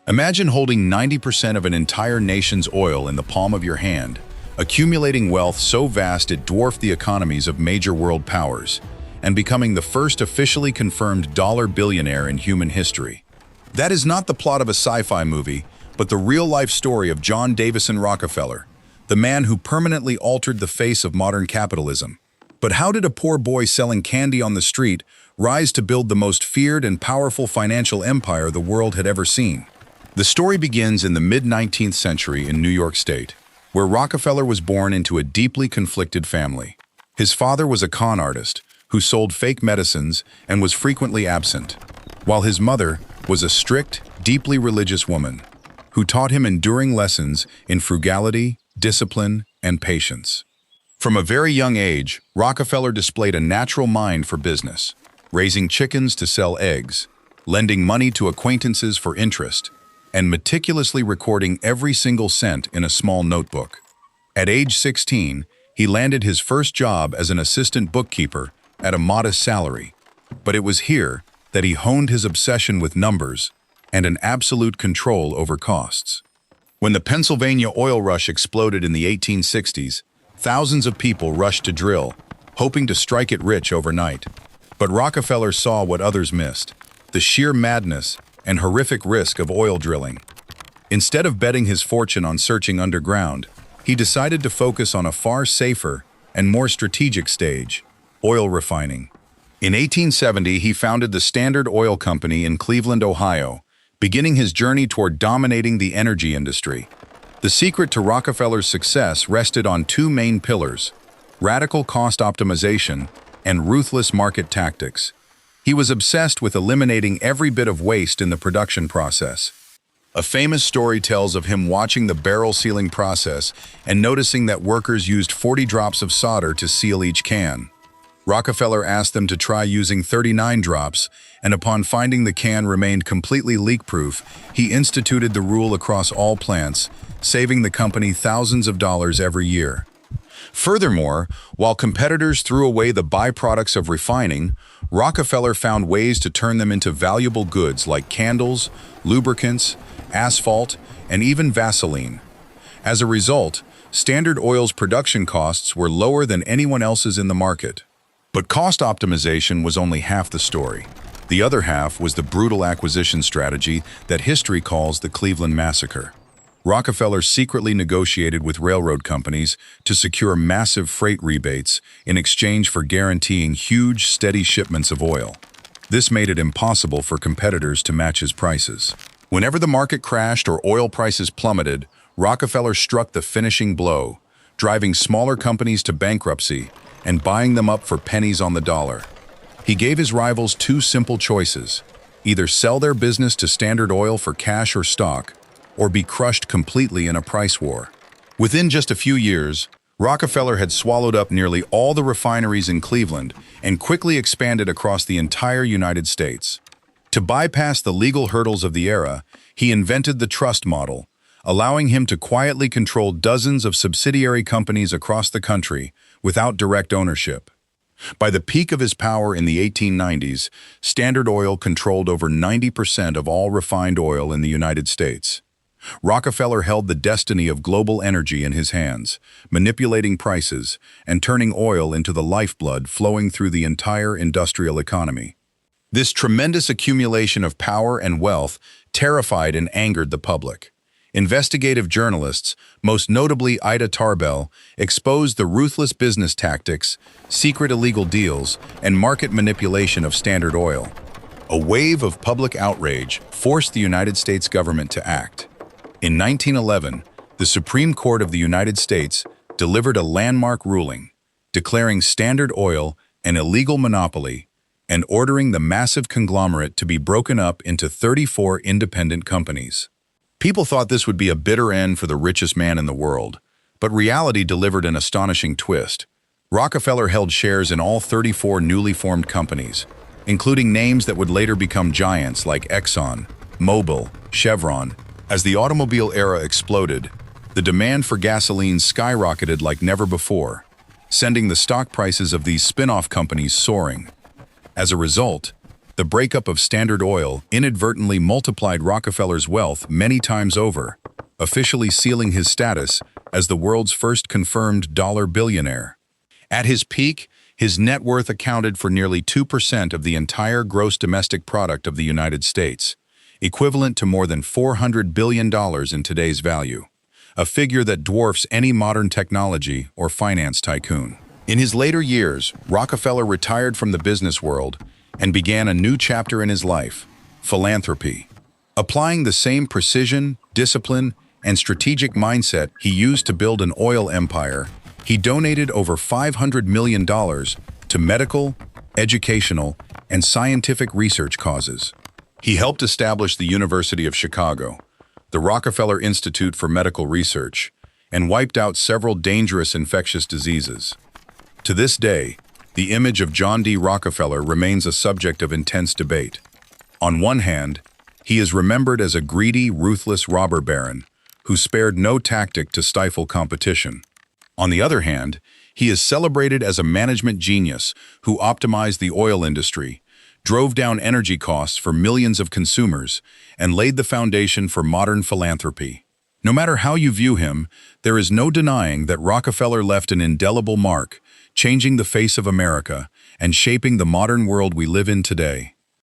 Imagine holding 90% of an entire nation's oil in the palm of your hand, accumulating wealth so vast it dwarfed the economies of major world powers, and becoming the first officially confirmed dollar billionaire in human history. That is not the plot of a sci-fi movie, but the real-life story of John Davison Rockefeller, the man who permanently altered the face of modern capitalism. But how did a poor boy selling candy on the street rise to build the most feared and powerful financial empire the world had ever seen? The story begins in the mid-19th century in New York State, where Rockefeller was born into a deeply conflicted family. His father was a con artist who sold fake medicines and was frequently absent, while his mother was a strict, deeply religious woman who taught him enduring lessons in frugality, discipline, and patience. From a very young age, Rockefeller displayed a natural mind for business, raising chickens to sell eggs, lending money to acquaintances for interest, and meticulously recording every single cent in a small notebook. At age 16, he landed his first job as an assistant bookkeeper at a modest salary, but it was here that he honed his obsession with numbers and an absolute control over costs. When the Pennsylvania oil rush exploded in the 1860s, thousands of people rushed to drill, hoping to strike it rich overnight. But Rockefeller saw what others missed: the sheer madness and horrific risk of oil drilling. Instead of betting his fortune on searching underground, he decided to focus on a far safer and more strategic stage: oil refining. In 1870, he founded the Standard Oil Company in Cleveland, Ohio, beginning his journey toward dominating the energy industry. The secret to Rockefeller's success rested on two main pillars: radical cost optimization and ruthless market tactics. He was obsessed with eliminating every bit of waste in the production process. A famous story tells of him watching the barrel sealing process and noticing that workers used 40 drops of solder to seal each can. Rockefeller asked them to try using 39 drops, and upon finding the can remained completely leak-proof, he instituted the rule across all plants, saving the company thousands of dollars every year. Furthermore, while competitors threw away the byproducts of refining, Rockefeller found ways to turn them into valuable goods like candles, lubricants, asphalt, and even Vaseline. As a result, Standard Oil's production costs were lower than anyone else's in the market. But cost optimization was only half the story. The other half was the brutal acquisition strategy that history calls the Cleveland Massacre. Rockefeller secretly negotiated with railroad companies to secure massive freight rebates in exchange for guaranteeing huge, steady shipments of oil. This made it impossible for competitors to match his prices. Whenever the market crashed or oil prices plummeted, Rockefeller struck the finishing blow, driving smaller companies to bankruptcy and buying them up for pennies on the dollar. He gave his rivals two simple choices: either sell their business to Standard Oil for cash or stock, or be crushed completely in a price war. Within just a few years, Rockefeller had swallowed up nearly all the refineries in Cleveland and quickly expanded across the entire United States. To bypass the legal hurdles of the era, he invented the trust model, allowing him to quietly control dozens of subsidiary companies across the country without direct ownership. By the peak of his power in the 1890s, Standard Oil controlled over 90% of all refined oil in the United States. Rockefeller held the destiny of global energy in his hands, manipulating prices and turning oil into the lifeblood flowing through the entire industrial economy. This tremendous accumulation of power and wealth terrified and angered the public. Investigative journalists, most notably Ida Tarbell, exposed the ruthless business tactics, secret illegal deals, and market manipulation of Standard Oil. A wave of public outrage forced the United States government to act. In 1911, the Supreme Court of the United States delivered a landmark ruling, declaring Standard Oil an illegal monopoly and ordering the massive conglomerate to be broken up into 34 independent companies. People thought this would be a bitter end for the richest man in the world, but reality delivered an astonishing twist. Rockefeller held shares in all 34 newly formed companies, including names that would later become giants like Exxon, Mobil, Chevron. As the automobile era exploded, the demand for gasoline skyrocketed like never before, sending the stock prices of these spin-off companies soaring. As a result, The breakup of Standard Oil inadvertently multiplied Rockefeller's wealth many times over, officially sealing his status as the world's first confirmed dollar billionaire. At his peak, his net worth accounted for nearly 2% of the entire gross domestic product of the United States, equivalent to more than $400 billion in today's value, a figure that dwarfs any modern technology or finance tycoon. In his later years, Rockefeller retired from the business world and began a new chapter in his life: philanthropy. Applying the same precision, discipline, and strategic mindset he used to build an oil empire, he donated over $500 million to medical, educational, and scientific research causes. He helped establish the University of Chicago, the Rockefeller Institute for Medical Research, and wiped out several dangerous infectious diseases. To this day, the image of John D. Rockefeller remains a subject of intense debate. On one hand, he is remembered as a greedy, ruthless robber baron who spared no tactic to stifle competition. On the other hand, he is celebrated as a management genius who optimized the oil industry, drove down energy costs for millions of consumers, and laid the foundation for modern philanthropy. No matter how you view him, there is no denying that Rockefeller left an indelible mark, changing the face of America and shaping the modern world we live in today.